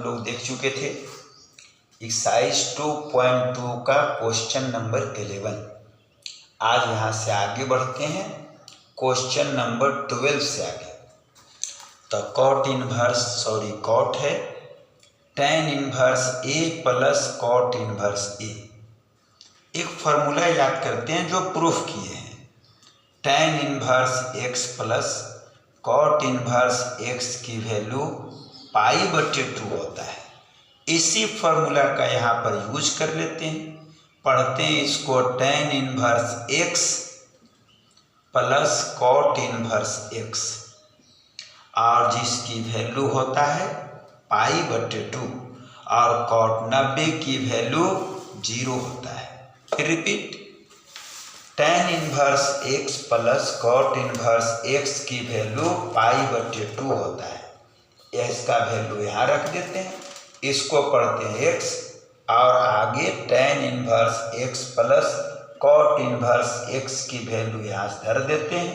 लोग देख चुके थे। एक्सरसाइज 2.2 का क्वेश्चन नंबर 11। आज यहाँ से आगे बढ़ते हैं क्वेश्चन नंबर 12 से आगे। तो कॉट है tan inverse A plus cot inverse A। एक फार्मूला याद करते हैं जो प्रूफ किए हैं। tan inverse x plus cot inverse x की वैल्यू π/2 होता है। इसी फार्मूला का यहाँ पर यूज कर लेते हैं। पढ़ते हैं इसको tan inverse x plus cot inverse x और जिसकी वैल्यू होता है π/2 और कॉट 90 की वैल्यू 0 होता है। फिर repeat, tan inverse x plus cot inverse x की वैल्यू π/2 होता है। इसका वैल्यू यहाँ रख देते हैं, इसको पढ़ते हैं x और आगे tan inverse x plus cot inverse x की वैल्यू यहाँ से धर देते हैं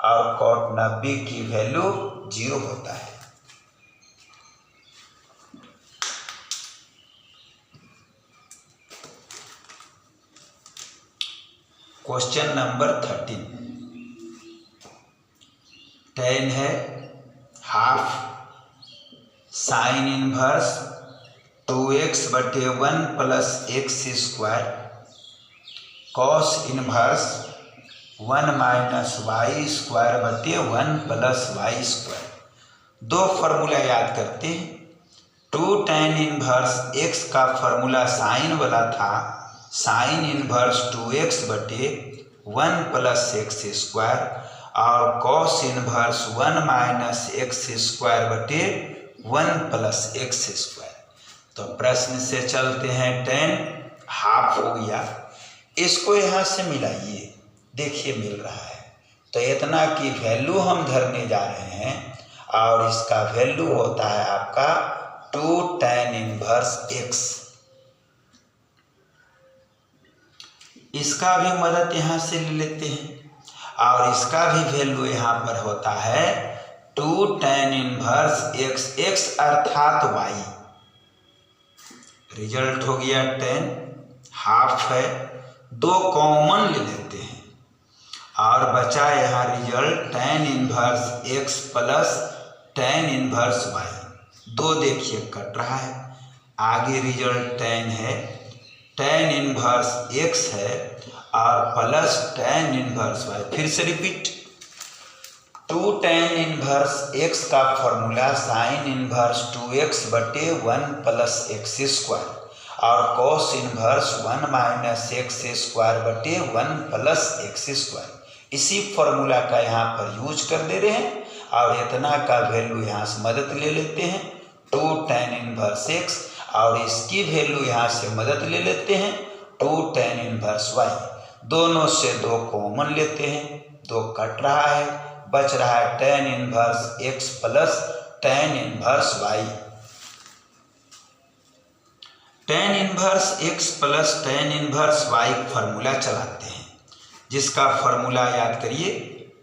और कॉट 90 की वैल्यू 0 होता है। Question number 13। tan है half sine inverse 2x/1 plus x square cos inverse 1 minus y square plus y square. दो फार्मूला याद करते हैं। 2 tan इनवर्स x का फार्मूला साइन वाला था, sine inverse 2x/1 plus x square और cos inverse 1 minus x square plus x square. तो प्रश्न से चलते हैं। tan हाफ हो गया, इसको यहाँ से मिलाइए, देखिए मिल रहा है। तो इतना की वैल्यू हम धरने जा रहे हैं और इसका वैल्यू होता है आपका 2 tan इनवर्स x। इसका भी मदद यहाँ से ले लेते हैं और इसका भी वैल्यू यहाँ पर होता है 2 tan इनवर्स x अर्थात y। रिजल्ट हो गया 10, हाफ है, दो कॉमन ले लेते हैं और बचा यहाँ result tan inverse x plus tan inverse y। दो देखिए कट रहा है, आगे रिजल्ट tan है, tan इनवर्स x है और प्लस tan इनवर्स y। फिर से रिपीट, 2 tan इनवर्स x का formula sine inverse 2x/1 plus x square और cos inverse 1 minus x square plus x square. इसी फॉर्मूला का यहाँ पर यूज कर दे रहे हैं और इतना का वैल्यू यहाँ से मदद ले लेते हैं 2 tan इनवर्स x और इसकी वैल्यू यहाँ से मदद ले लेते हैं 2 tan इनवर्स y। दोनों से दो कॉमन लेते हैं, दो कट रहा है, बच रहा है tan inverse x plus tan inverse y। tan inverse x plus tan inverse y formula चलाते हैं, जिसका फार्मूला याद करिए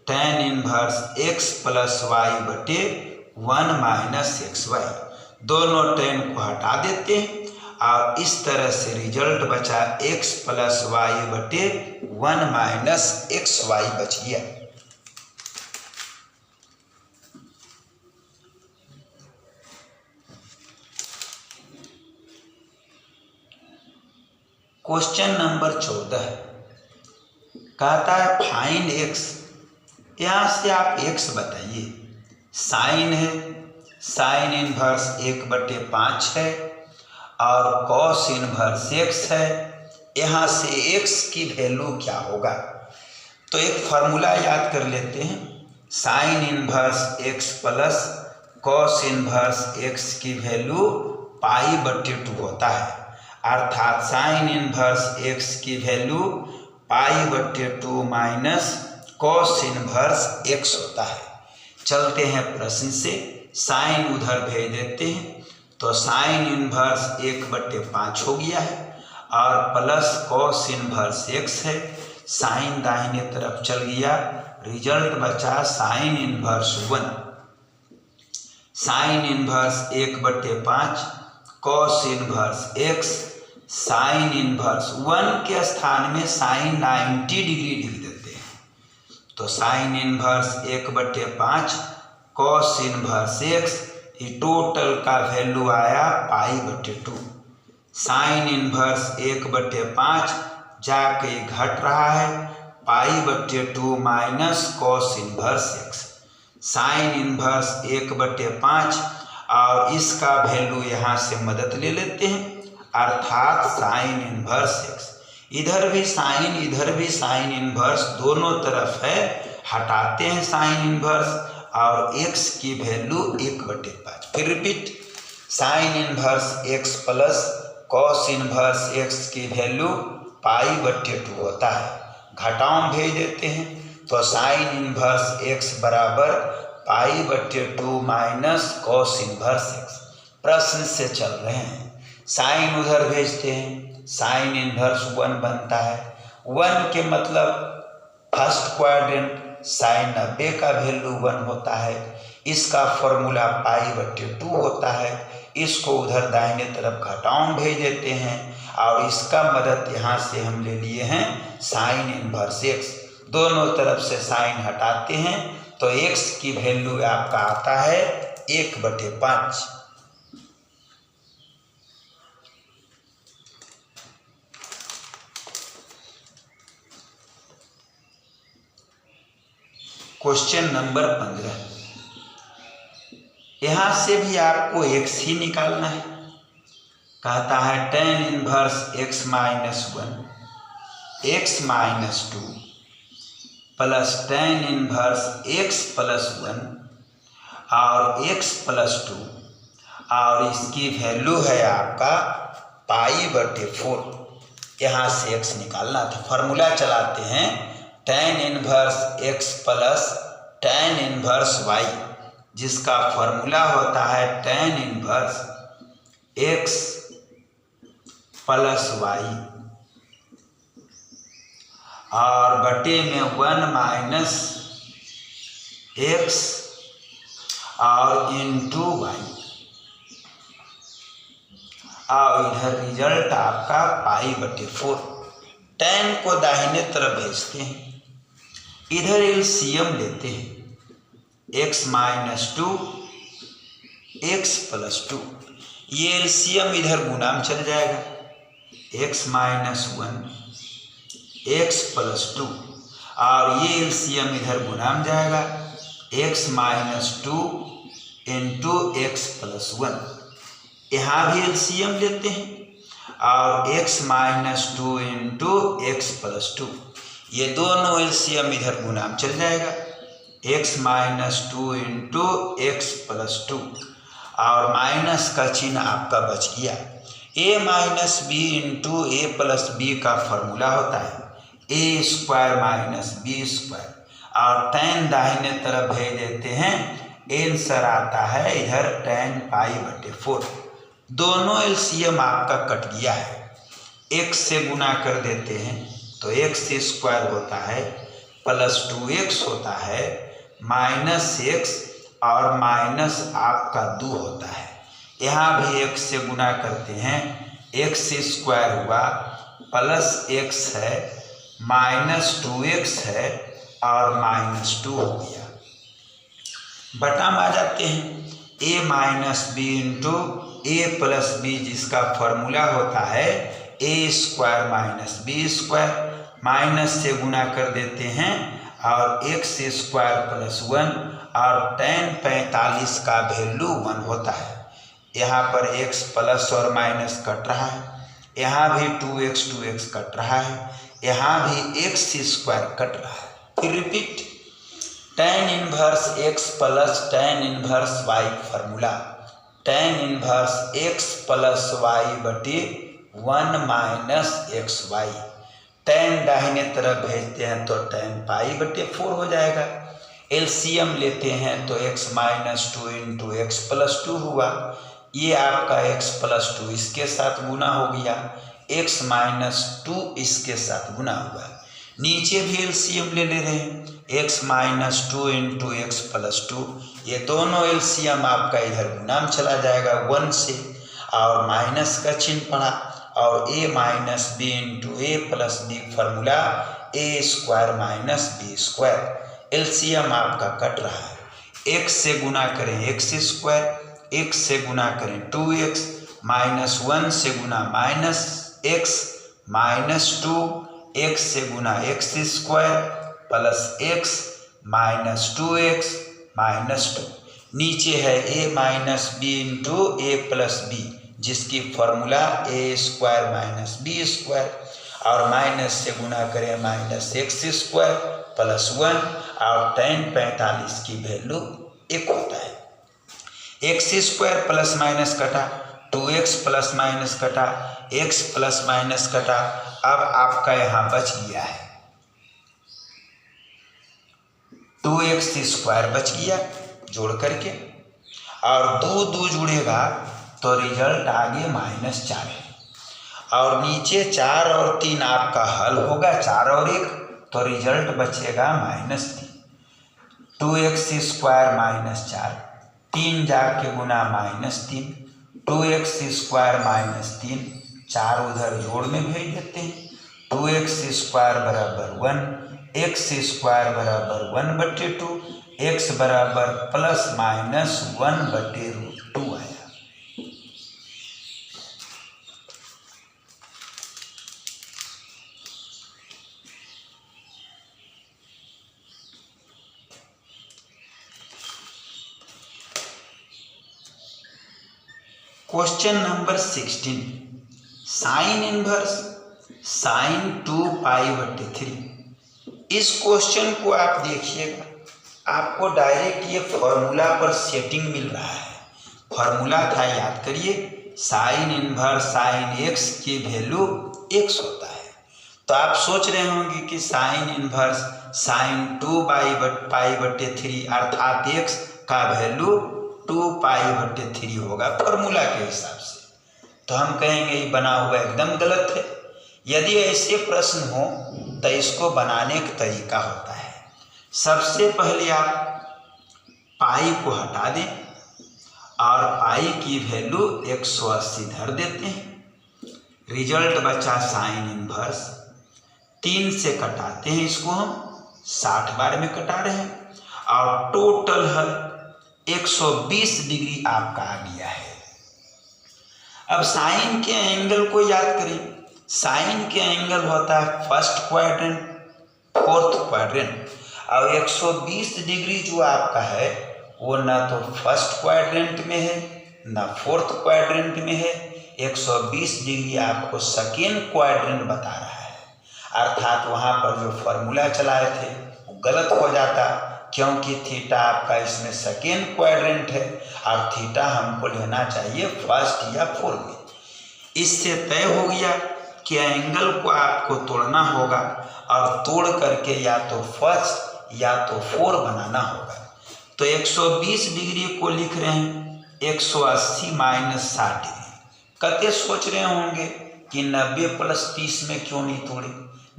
tan inverse x plus y/1 minus xy। दोनों tan को हटा देते हैं और इस तरह से रिजल्ट बचा x plus y/1 minus xy बच गया। क्वेश्चन नंबर 14 कहता है फाइंड x। यहाँ से आप x बताइए। साइन है, साइन इनवर्स 1/5 है और कॉस इनवर्स x है। यहाँ से x की वैल्यू क्या होगा? तो एक फार्मूला याद कर लेते हैं। Sine inverse x plus cos inverse x की वैल्यू π/2 होता है, अर्थात साइन इनवर्स x की value π/2 minus cos inverse x होता है। चलते हैं प्रश्न से, साइन उधर भेज देते हैं तो साइन इनवर्स 1/5 हो गया है और प्लस कॉस इनवर्स x है। साइन दाहिने तरफ चल गया, रिजल्ट बचा sine inverse 1। Sign inverse 1/5 cos inverse X sine inverse 1 के स्थान में साइन 90 डिग्री लिख देते हैं तो sign inverse 1/5 cos inverse x, ये टोटल का वैल्यू आया π/2। साइन इनवर्स 1/5 जाके घट रहा है π/2 minus cos inverse X. Sine inverse 1/5 और इसका वैल्यू यहाँ से मदद ले लेते हैं अर्थात साइन इनवर्स एक्स। इधर भी साइन इनवर्स दोनों तरफ है, हटाते हैं साइन इनवर्स और x की वैल्यू 1/5। फिर repeat, sign inverse x plus cos inverse x की वैल्यू π/2 होता है, घटाओं भेज देते हैं तो साइन इनवर्स x बराबर π/2 माइनस कॉस इनवर्स x। प्रश्न से चल रहे हैं, साइन उधर भेजते हैं, साइन इनवर्स 1 बनता है। 1 के मतलब फर्स्ट क्वाड्रेंट साइन 90 का वैल्यू 1 होता है, इसका फॉर्मूला π/2 होता है। इसको उधर दाहिने तरफ घटाओं भेज देते हैं और इसका मदद यहाँ से हम ले लिए हैं साइन इनवर्स x। दोनों तरफ से साइन हटाते हैं तो x की वैल्यू आपका आता है 1/5। क्वेश्चन नंबर 15, यहाँ से भी आपको x ही निकालना है। कहता है tan inverse x minus 1 x minus 2 plus tan inverse x plus 1 और x प्लस 2 और इसकी वैल्यू है आपका π/4। यहाँ से x निकालना था, फॉर्मूला चलाते हैं tan inverse x plus tan inverse y, जिसका फॉर्मूला होता है tan inverse x plus y और बटे में 1 माइनस x और इंटू y और इधर रिजल्ट आपका π/4। tan को दाहिने तरफ भेजते हैं, इधर एलसीएम लेते हैं x माइनस 2 x प्लस 2, ये एलसीएम इधर गुना में चल जाएगा x माइनस 1 x प्लस 2 और ये एलसीएम इधर गुना में जाएगा x minus 2 into x plus 1। यहाँ भी एलसीएम लेते हैं और x minus 2 into x plus 2, ये दोनों एलसीएम इधर गुना में चल जाएगा x minus 2 into x plus 2 और माइनस का चिन्ह आपका बच गया। a minus B into A plus B का फॉर्मूला होता है a square minus B square और tan दाहिने तरफ भेज देते हैं, आंसर आता है इधर tan π/4। दोनों एलसीएम आपका कट गया है, x से गुना कर देते हैं तो x स्क्वायर होता है प्लस 2x होता है माइनस x और माइनस आपका 2 होता है। यहाँ भी x से गुना करते हैं, x स्क्वायर हुआ प्लस x है माइनस 2x है और माइनस 2 हो गया। बटा में आ जाते हैं a minus B into A plus B, जिसका फॉर्मूला होता है a square minus B square. Minus से गुना कर देते हैं और x स्क्वायर प्लस 1 और tan 45 का वैल्यू 1 होता है। यहाँ पर x प्लस और माइनस कट रहा है, यहाँ भी 2x कट रहा है, यहाँ भी x स्क्वायर कट रहा है। फिर repeat, tan inverse x plus tan inverse y formula tan inverse x plus y बटे 1 माइनस XY। tan दाहिने तरफ भेजते हैं तो tan π/4 हो जाएगा। एलसीएम लेते हैं तो x minus 2 into x plus 2 हुआ, ये आपका x प्लस 2 इसके साथ गुना हो गया, x माइनस 2 इसके साथ गुना हुआ। नीचे भी एलसीएम ले रहे हैं, x minus 2 into x plus 2, ये दोनों एलसीएम आपका इधर गुना में चला जाएगा 1 से और माइनस का चिन्ह पड़ा और a minus B into A plus B formula A square minus B square. LCM आपका कट रहा है, x से गुना करें एक्स स्क्वायर, x से गुना करें 2x, माइनस 1 से गुना माइनस x माइनस 2, x से गुना X square plus x minus 2x minus 2। नीचे है a minus B into A plus B, जिसकी formula A square minus B square, और माइनस से गुना करें माइनस एक्स स्क्वायर प्लस 1, और tan 45 की वैल्यू 1 होता है। एक्स स्क्वायर प्लस माइनस कटा, 2x प्लस माइनस कटा, x प्लस माइनस कटा, अब आपका यहाँ बच गया है 2x स्क्वायर बच गया जोड़ करके, और 2 जुड़ेगा तो रिजल्ट आगे -4 है, और नीचे 4 और 3 आपका हल होगा, 4 और 1 तो रिजल्ट बचेगा -3। 2x स्क्वायर -4, 3 जाके गुना -3, 2x स्क्वायर -3, 4 उधर जोड़ में भेज देते हैं, 2x स्क्वायर बराबर 1, x स्क्वायर बराबर 1/2, x बराबर प्लस माइनस 1/√2 आया। Question number 16, sine inverse sine 2π/3। इस क्वेश्चन को आप देखिएगा, आपको डायरेक्ट ये फॉर्मूला पर सेटिंग मिल रहा है। फॉर्मूला था, याद करिए, साइन इनवर्स साइन x की वैल्यू x होता है। तो आप सोच रहे होंगे कि साइन इनवर्स साइन 2π/3 अर्थात x का वैल्यू 2π/3 होगा फॉर्मूला के हिसाब से। तो हम कहेंगे ये बना हुआ एकदम गलत है। यदि ऐसे प्रश्न हो तो इसको बनाने का तरीका होता है, सबसे पहले आप पाई को हटा दें और पाई की वैल्यू 180 धर देते हैं। रिजल्ट बचा साइन इनवर्स, 3 से कटाते हैं, इसको हम 60 बार में कटा रहे हैं, और टोटल हल 120 डिग्री आपका आ गया है। अब साइन के एंगल को याद करें, साइन के एंगल होता है फर्स्ट क्वाड्रेंट, फोर्थ क्वाड्रेंट, और 120 डिग्री जो आपका है वो ना तो फर्स्ट क्वाड्रेंट में है ना फोर्थ क्वाड्रेंट में है, 120 डिग्री आपको सेकेंड क्वाड्रेंट बता रहा है। अर्थात वहाँ पर जो फॉर्मूला चलाए थे वो गलत हो जाता, क्योंकि थीटा आपका इसमें सेकेंड क्वाड्रेंट है और थीटा हमको लेना चाहिए फर्स्ट या फोर्थ में। इससे तय हो गया कि एंगल को आपको तोड़ना होगा और तोड़ करके या तो फर्स्ट या तो फोर बनाना होगा। तो 120 डिग्री को लिख रहे हैं 180 माइनस 60 डिग्री। कते सोच रहे होंगे कि 90 प्लस 30 में क्यों नहीं तोड़े,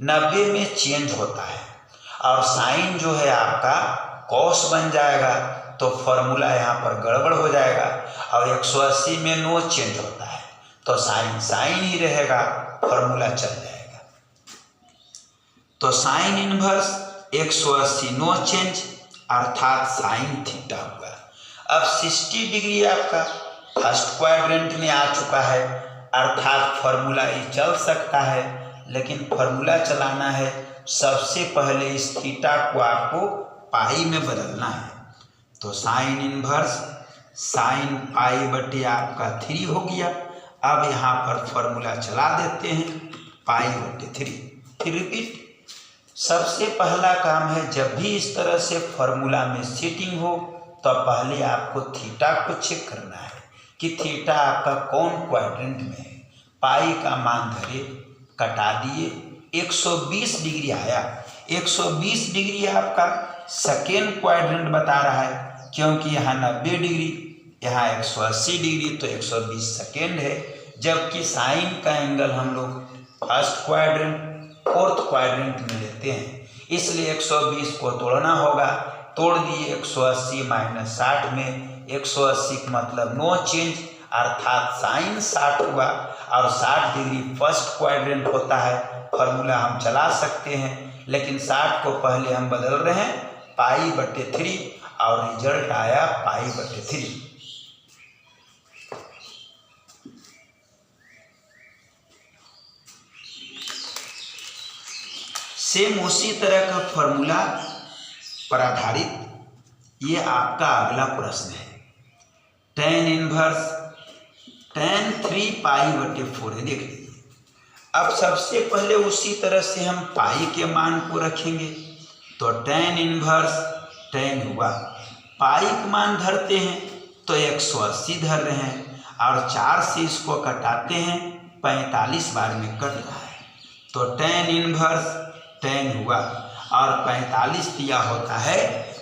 90 में चेंज होता है और साइन जो है आपका कॉस बन जाएगा, तो फॉर्मूला यहाँ पर गड़बड़ हो जाएगा, और 180 में नो चेंज होता है तो साइन साइन ही रहेगा, फॉर्मूला चल जाएगा। तो साइन इनवर्स 180 नो चेंज अर्थात साइन थीटा हुआ। अब 60 डिग्री आपका फर्स्ट क्वाड्रेंट में आ चुका है, अर्थात फॉर्मूला ही चल सकता है, लेकिन फॉर्मूला चलाना है सबसे पहले इस थीटा को आपको पाई में बदलना है। तो साइन इनवर्स साइन पाई बटे आपका 3 हो गया। अब यहाँ पर फॉर्मूला चला देते हैं पाई बटे 3। फिर रिपीट, सबसे पहला काम है जब भी इस तरह से फॉर्मूला में सेटिंग हो तो पहले आपको थीटा को चेक करना है कि थीटा आपका कौन क्वाड्रेंट में है। पाई का मान धरे, कटा दिए, 120 डिग्री आया। 120 डिग्री आपका सेकेंड क्वाड्रेंट बता रहा है, क्योंकि यहाँ 90 डिग्री, यहाँ 180 डिग्री, तो 120 सेकेंड है। जबकि साइन का एंगल हम लोग फर्स्ट क्वाड्रेंट फोर्थ क्वाड्रेंट में लेते हैं, इसलिए 120 को तोड़ना होगा। तोड़ दिए 180 माइनस 60 में, 180 का मतलब नो चेंज अर्थात साइन 60 हुआ और 60 डिग्री फर्स्ट क्वाड्रेंट होता है। फॉर्मूला हम चला सकते हैं, लेकिन 60 को पहले हम बदल रहे हैं π/3 और रिजल्ट आया π/3। सेम उसी तरह का फॉर्मूला पर आधारित ये आपका अगला प्रश्न है। tan इनवर्स tan 3π/4 है। देख लीजिए, अब सबसे पहले उसी तरह से हम पाई के मान को रखेंगे। तो tan इनवर्स tan हुआ, पाई का मान धरते हैं तो 180 धर रहे हैं और 4 से इसको कटाते हैं, 45 बार में कट रहा है। तो tan इनवर्स tan हुआ और 45 दिया होता है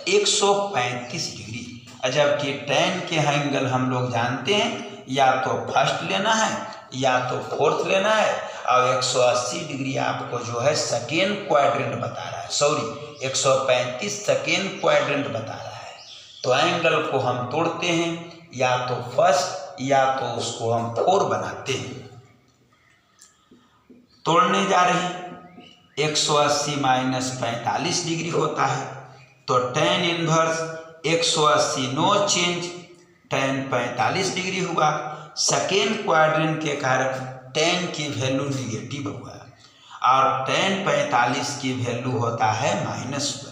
135 डिग्री। जबकि tan के एंगल हम लोग जानते हैं, या तो फर्स्ट लेना है या तो फोर्थ लेना है, और 180 डिग्री आपको जो है सेकेंड क्वाड्रेंट बता रहा है, 135 सेकेंड क्वाड्रेंट बता रहा है। तो एंगल को हम तोड़ते हैं, या तो फर्स्ट या तो उसको हम 4 बनाते हैं। तोड़ने जा रहे हैं, 180 माइनस 45 डिग्री होता है। तो tan inverse 180 no change, tan 45 degree हुआ। सेकेंड क्वाड्रेंट के कारण tan की वैल्यू निगेटिव हुआ और tan 45 की वैल्यू होता है -1।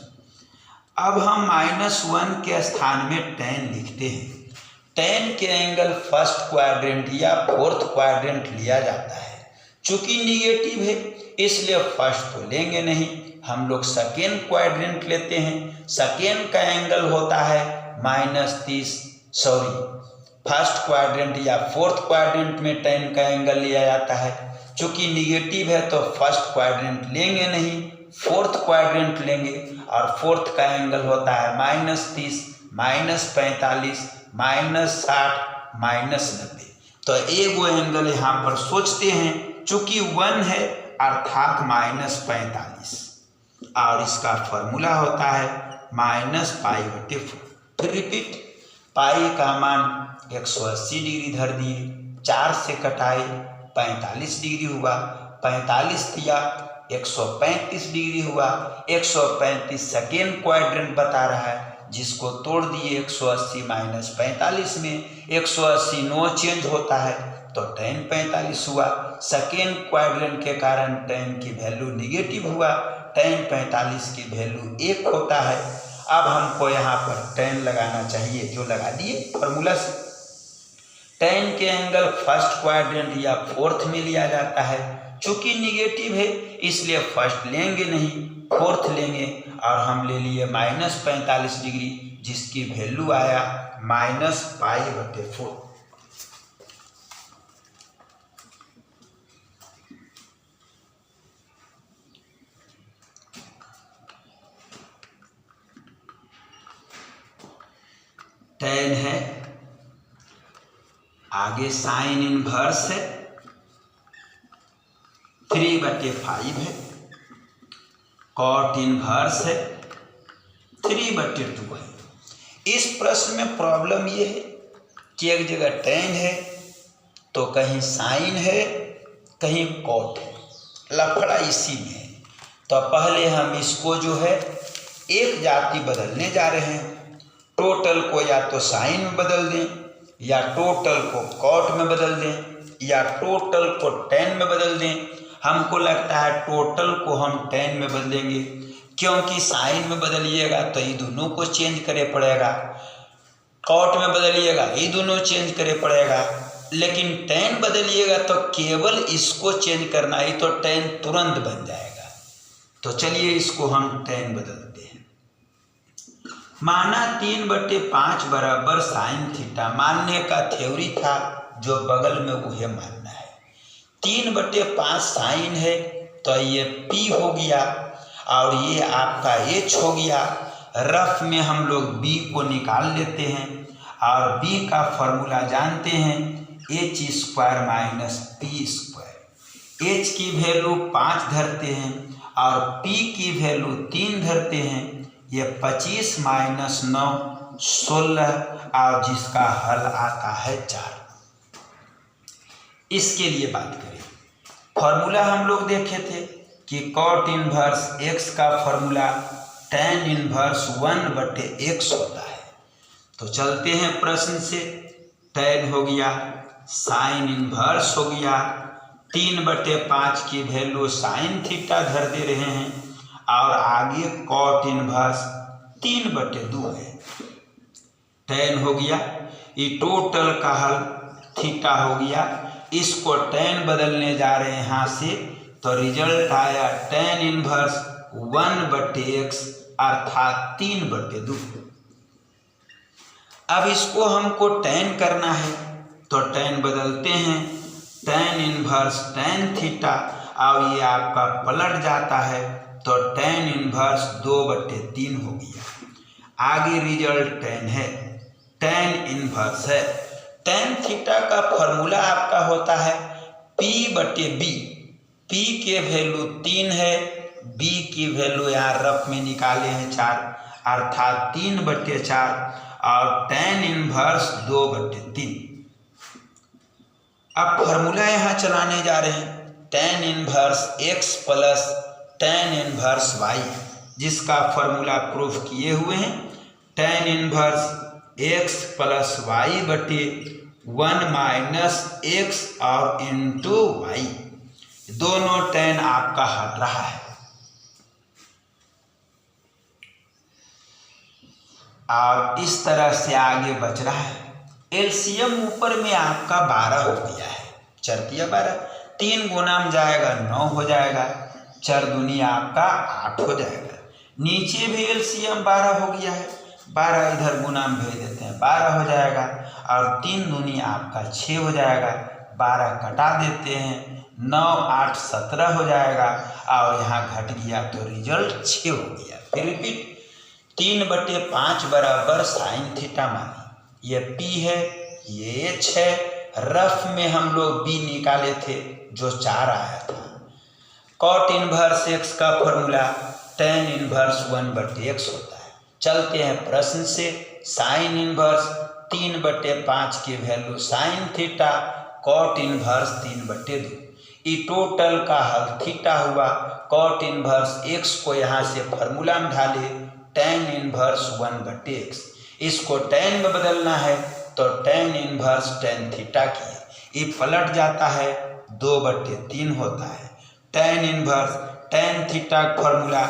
अब हम -1 के स्थान में tan लिखते हैं। tan के एंगल फर्स्ट क्वाड्रेंट या फोर्थ क्वाड्रेंट लिया जाता है। चूंकि निगेटिव है इसलिए फर्स्ट तो लेंगे नहीं, हम लोग सेकेंड क्वाड्रेंट लेते हैं। सेकेंड का एंगल होता है -30, फर्स्ट क्वाड्रेंट या फोर्थ क्वाड्रेंट में tan का एंगल लिया जाता है। चूंकि निगेटिव है तो फर्स्ट क्वाड्रेंट लेंगे नहीं, फोर्थ क्वाड्रेंट लेंगे, और फोर्थ का एंगल होता है -30, -45, -60, -90। तो एक वो एंगल यहाँ पर सोचते हैं, चूंकि 1 है अर्थात -45, और इसका फॉर्मूला होता है -π/4। फिर रिपीट, पाई का मान 180 डिग्री धर दिए, 4 से कटाए, 45 डिग्री हुआ, 45 दिया 135 डिग्री हुआ। 135 सेकेंड क्वाड्रेंट बता रहा है, जिसको तोड़ दिए 180 माइनस 45 में, 180 नो चेंज होता है तो tan 45 हुआ। सेकेंड क्वाड्रेंट के कारण tan की वैल्यू निगेटिव हुआ, tan 45 की वैल्यू 1 होता है। अब हमको यहाँ पर tan लगाना चाहिए, जो लगा दिए फॉर्मूला से। tan के एंगल फर्स्ट क्वाड्रेंट या फोर्थ में लिया जाता है, चूंकि निगेटिव है इसलिए फर्स्ट लेंगे नहीं, फोर्थ लेंगे, और हम ले लिए -45 डिग्री, जिसकी वैल्यू आया -π/4। tan है, आगे साइन इनवर्स है, 3/5 है, कॉट इनवर्स है, 3/2 है। इस प्रश्न में प्रॉब्लम ये है कि एक जगह tan है तो कहीं साइन है, कहीं कॉट है, लफड़ा इसी में है। तो पहले हम इसको जो है एक जाति बदलने जा रहे हैं। टोटल को या तो साइन में बदल दें, या टोटल को कॉट में बदल दें, या टोटल को tan में बदल दें। हमको लगता है टोटल को हम tan में बदलेंगे, क्योंकि साइन में बदलिएगा तो ये दोनों को चेंज करे पड़ेगा, कॉट में बदलिएगा ये दोनों चेंज करे पड़ेगा, लेकिन tan बदलिएगा तो केवल इसको चेंज करना ही, तो tan तुरंत बन जाएगा। तो चलिए इसको हम tan बदलते हैं। माना 3/5 बराबर साइन थीटा मानने का थ्योरी था, जो बगल में वह मानना है। 3/5 साइन है तो ये P हो गया, और ये आपका H हो गया। रफ में हम लोग B को निकाल लेते हैं, और B का फॉर्मूला जानते हैं, h² - p²। H की वैल्यू 5 धरते हैं और P की वैल्यू 3 धरते हैं। ये 25 - 9 16, और जिसका हल आता है 4। इसके लिए बात करें, फॉर्मूला हम लोग देखे थे कि कॉट इनवर्स एक्स का फॉर्मूला tan इनवर्स 1/x होता है। तो चलते हैं प्रश्न से। tan हो गया, साइन इनवर्स हो गया, 3/5 की वैल्यू साइन थीटा धर दे रहे हैं और आगे कॉट इनवर्स 3/2 है। tan हो गया, ये टोटल का हल थीटा हो गया, इसको tan बदलने जा रहे हैं यहाँ से, तो रिजल्ट आया tan इनवर्स 1/x अर्थात 3/2। अब इसको हमको tan करना है तो tan बदलते हैं, tan इनवर्स tan थीटा, और ये आपका पलट जाता है तो tan इनवर्स 2/3 हो गया। आगे रिजल्ट tan है, tan इनवर्स है। tan थीटा का फॉर्मूला आपका होता है P/B। P के वैल्यू 3 है, B की वैल्यू यहाँ रफ में निकाले हैं 4 अर्थात 3/4 और tan इनवर्स 2/3। अब फॉर्मूला यहाँ चलाने जा रहे हैं, tan inverse x plus tan inverse y, जिसका फॉर्मूला प्रूफ किए हुए हैं। tan inverse x plus y/1 minus x और इंटू y, दोनों tan आपका हट रहा है और इस तरह से आगे बच रहा है। एलसीएम ऊपर में आपका 12 हो गया है, चरतिया 12, 3 गुना में जाएगा 9 हो जाएगा, 4 दूनी आपका 8 हो जाएगा। नीचे भी एलसीएम 12 हो गया है, 12 इधर गुना में भेज देते हैं 12 हो जाएगा और 3 दूनी आपका 6 हो जाएगा, 12 कटा देते हैं, 9 8 17 हो जाएगा और यहाँ घट गया तो रिजल्ट 6 हो गया। फिर रिपीट, 3/5 बराबर साइन थीटा मानी, ये P है, ये H है, रफ में हम लोग B निकाले थे जो 4 आया था। कॉट इनवर्स x का फॉर्मूला tan इनवर्स 1/x होता है। चलते हैं प्रश्न से। साइन इनवर्स 3/5 की value sine theta, cot inverse 3/2, ई टोटल का हल थीटा हुआ। कॉट इनवर्स x को यहाँ से फॉर्मूला में ढाले, tan इनवर्स 1/x, इसको tan में बदलना है तो tan इनवर्स tan थीटा की, ये पलट जाता है 2/3 होता है। tan inverse tan theta formula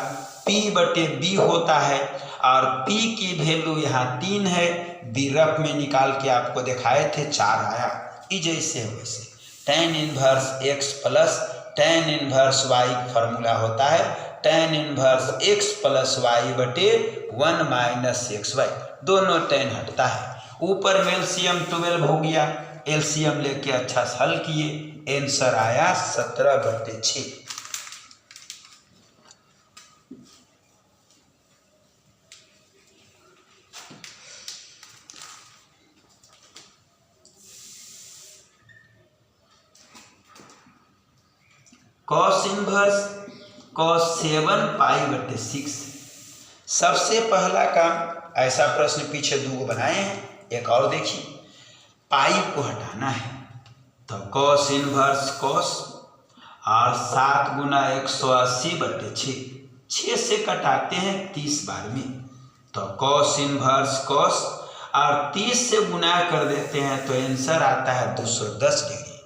P/B होता है और P की वैल्यू यहाँ 3 है, B रफ में निकाल के आपको दिखाए थे 4 आया, ये जैसे वैसे। tan inverse x plus tan inverse y formula होता है tan inverse x plus y/1 minus xy, दोनों tan हटता है। ऊपर में एलसीएम 12 हो गया, एलसीएम लेके अच्छा हल किए, आंसर आया 17/6। Cos inverse cos 7π/6। सबसे पहला काम, ऐसा प्रश्न पीछे 2 बनाए हैं, एक और देखिए, पाई को हटाना है तो cos इनवर्स cos और 7 गुना 180/6, 6 से कटाते हैं 30 बार में तो cos इनवर्स cos और 30 से गुना कर देते हैं तो आंसर आता है 210 डिग्री।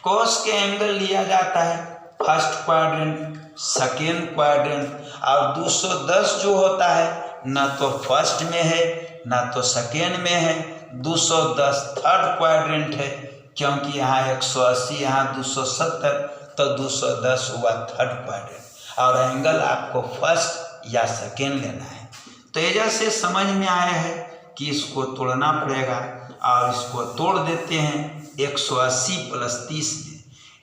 cos के एंगल लिया जाता है फर्स्ट क्वाड्रेंट, सेकेंड क्वाड्रेंट, और 210 जो होता है ना तो फर्स्ट में है ना तो सेकेंड में है, 210 थर्ड क्वाड्रेंट है, क्योंकि यहाँ 180 यहाँ 270 तो 210 हुआ थर्ड क्वाड्रेंट और एंगल आपको फर्स्ट या सेकेंड लेना है। तो एजा से समझ में आया है कि इसको तोड़ना पड़ेगा और इसको तोड़ देते हैं 180 + 30 में।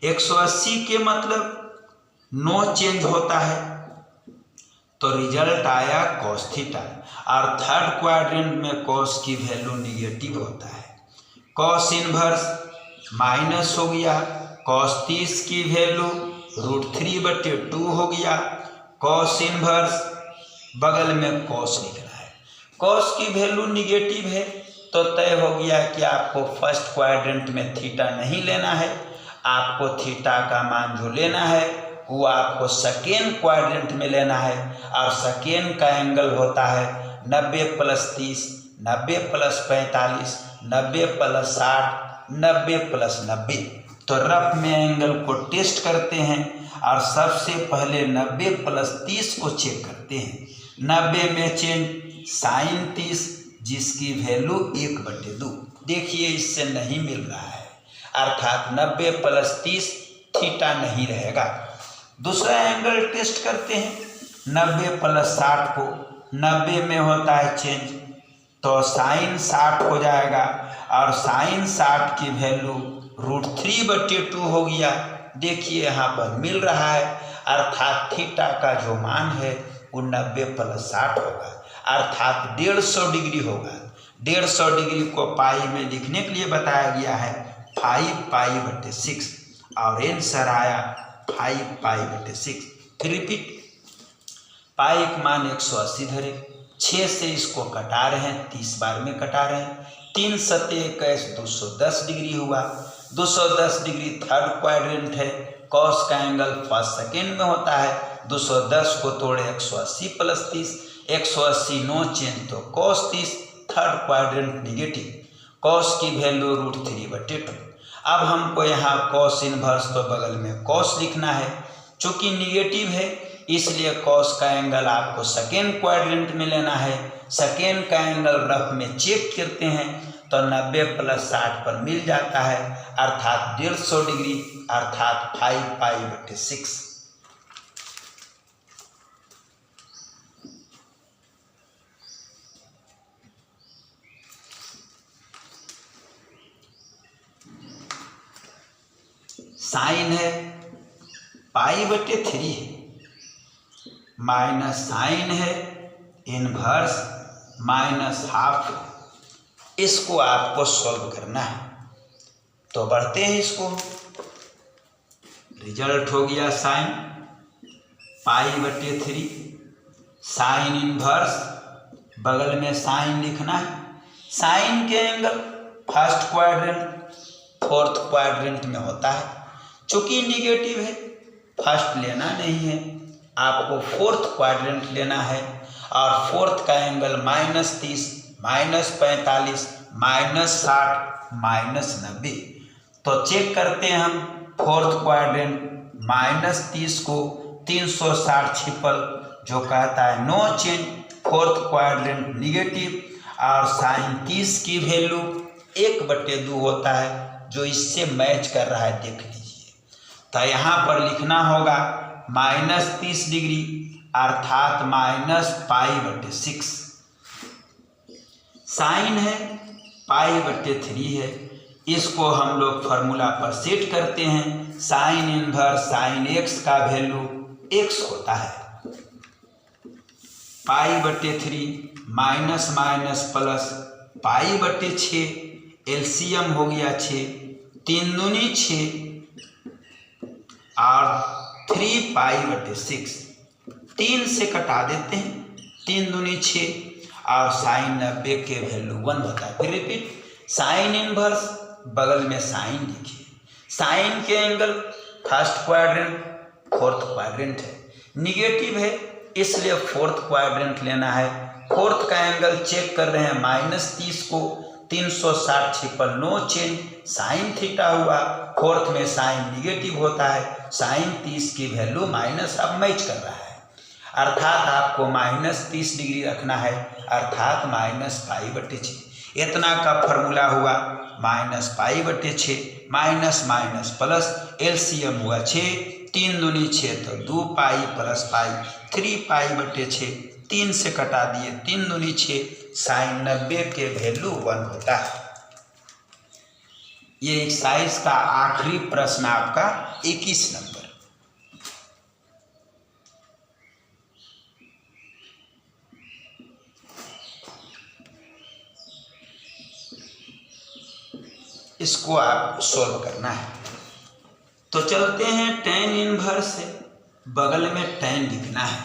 180 के मतलब नो चेंज होता है तो रिजल्ट आया cos थीटा और थर्ड क्वाड्रेंट में cos की वैल्यू निगेटिव होता है। cos इनवर्स माइनस हो गया, cos 30 की वैल्यू √3/2 हो गया, cos इनवर्स बगल में cos लिख रहा है, cos की वैल्यू निगेटिव है तो तय हो गया कि आपको फर्स्ट क्वाड्रेंट में थीटा नहीं लेना है आपको थीटा का मान जो लेना है वो आपको सेकेंड क्वाड्रेंट में लेना है, और सेकेंड का एंगल होता है 90 + 30, 90 + 45, 90 + 60, 90 + 90। तो रफ में एंगल को टेस्ट करते हैं और सबसे पहले 90 + 30 को चेक करते हैं। 90 में चेंज sin 30, जिसकी वैल्यू 1/2। देखिए इससे नहीं मिल रहा है, अर्थात 90 + 30 थीटा नहीं रहेगा। दूसरा एंगल टेस्ट करते हैं, 90 + 60 को 90 में होता है चेंज, तो sin 60 हो जाएगा, और sin 60 की वैल्यू √3/2 हो गया। देखिए यहाँ पर मिल रहा है, अर्थात थीटा का जो मान है वो 90 + 60 होगा, अर्थात 150 डिग्री होगा। 150 डिग्री को पाई में लिखने के लिए बताया गया है 5π/6, और आंसर आया 5π/6। फिर रिपीट, पाई का मान 180 धरे, 6 से इसको कटा रहे हैं, 30 बार में कटा रहे हैं, 3 × 7 = 21, 210 डिग्री हुआ। 210 डिग्री थर्ड क्वाड्रेंट है, कॉस का एंगल फर्स्ट सेकेंड में होता है। 210 को तोड़े 180 + 30, 180 नो चेंज, तो cos 30 third quadrant negative, cos की वैल्यू √3/2। अब हमको यहाँ कॉस इनवर्स तो बगल में कॉस लिखना है, चूंकि निगेटिव है इसलिए कॉस का एंगल आपको सेकेंड क्वाड्रेंट में लेना है। सेकेंड का एंगल रफ में चेक करते हैं तो 90 + 60 पर मिल जाता है, अर्थात 150 डिग्री, अर्थात 5π/6। साइन है π/3 है, माइनस साइन है इनवर्स -½ है। इसको आपको सॉल्व करना है, तो बढ़ते हैं इसको। रिजल्ट हो गया साइन π/3, साइन इनवर्स, बगल में साइन लिखना है। साइन के angle first quadrant fourth quadrant में होता है, चूंकि निगेटिव है फर्स्ट लेना नहीं है, आपको फोर्थ क्वाड्रेंट लेना है, और फोर्थ का एंगल -30, -45, -60, -90। तो चेक करते हैं हम, फोर्थ क्वाड्रेंट -30 को 360 छिपल जो कहता है no change, fourth quadrant negative, और sin 30 की वैल्यू 1/2 होता है, जो इससे मैच कर रहा है, देख लीजिए। तो यहाँ पर लिखना होगा -30 डिग्री, अर्थात -π/6। साइन है π/3 है, इसको हम लोग फार्मूला पर सेट करते हैं। साइन इनवर्स साइन x का वैल्यू x होता है, π/3 माइनस माइनस प्लस π/6, एलसीएम हो गया 6, 3 दूनी 6 और 3π/6, 3 से कटा देते हैं, 3 दूनी 6 और साइन 90 के वैल्यू 1 होता है। फिर रिपीट, साइन इनवर्स, बगल में साइन लिखिए। साइन के angle first quadrant fourth quadrant है, निगेटिव है इसलिए फोर्थ क्वाड्रेंट लेना है। फोर्थ का एंगल चेक कर रहे हैं, -30 को 360 पर नो चेंज, साइन थीटा हुआ। फोर्थ में साइन निगेटिव होता है, साइन 30 की वैल्यू माइनस अब मैच कर रहा है, अर्थात आपको -30 डिग्री रखना है, अर्थात -π/6। इतना का फॉर्मूला हुआ -π/6, माइनस माइनस प्लस, एलसीएम हुआ 6, 3 दूनी 6 तो 2π + π, 3π/6, 3 से कटा दिए, 3 दूनी 6, साइन 90 के वैल्यू 1 होता है। ये एक्सरसाइज का आखिरी प्रश्न आपका 21 नंबर। इसको आप सॉल्व करना है। तो चलते हैं tan इनवर्स से, बगल में tan लिखना है।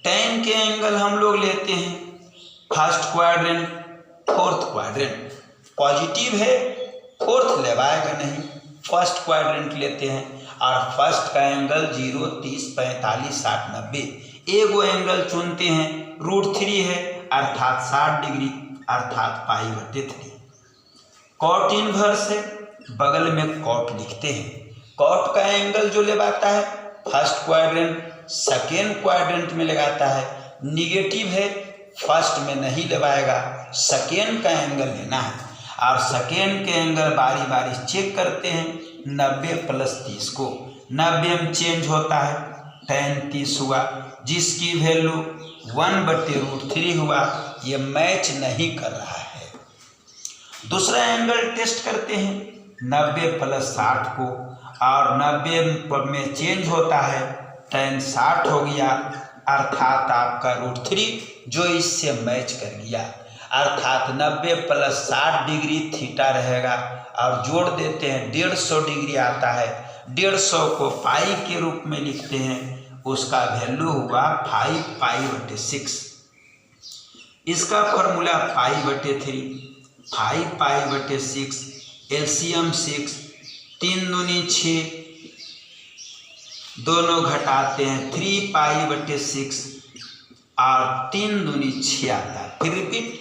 tan के एंगल हम लोग लेते हैं first quadrant fourth quadrant, positive है फोर्थ लेवाएगा नहीं, फर्स्ट क्वाड्रेंट लेते हैं और फर्स्ट का एंगल 0, 30, 45, 60, 90 एगो एंगल चुनते हैं √3 है अर्थात 60 डिग्री अर्थात π/3। कॉट इनवर्स है, बगल में कॉट लिखते हैं। कॉट का एंगल जो लगाता है फर्स्ट क्वाड्रेंट सेकेंड क्वाड्रेंट में लगाता है, निगेटिव है फर्स्ट में नहीं लगाएगा, सेकेंड का एंगल लेना है और सेकेंड के एंगल बारी बारी चेक करते हैं। 90 + 30 को 90 में चेंज होता है, tan 30 हुआ जिसकी वैल्यू 1/√3 हुआ, ये मैच नहीं कर रहा है। दूसरा एंगल टेस्ट करते हैं 90 + 60 को और 90 में चेंज होता है, tan 60 हो गया अर्थात आपका √3 जो इससे मैच कर गया अर्थात 90 + 60 डिग्री थीटा रहेगा और जोड़ देते हैं 150 डिग्री आता है। 150 को पाई के रूप में लिखते हैं, उसका वैल्यू हुआ 5 π/6। इसका फॉर्मूला π/3, 5 π/6 एलसीएम 6, 3 दूनी 6, दोनों घटाते हैं 3 π/6 और 3 दूनी 6 आता है। फिर रिपीट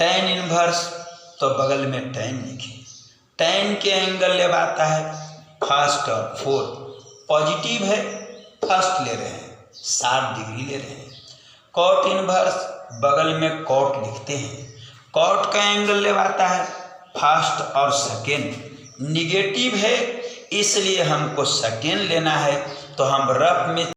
tan इनवर्स तो बगल में tan लिखिए। tan के एंगल लगाता है फर्स्ट और फोर्थ, पॉजिटिव है फर्स्ट ले रहे हैं 60 डिग्री ले रहे हैं। कॉट इनवर्स बगल में कॉट लिखते हैं। कॉट का एंगल लगाता है फर्स्ट और सेकेंड, निगेटिव है इसलिए हमको सेकेंड लेना है तो हम रफ में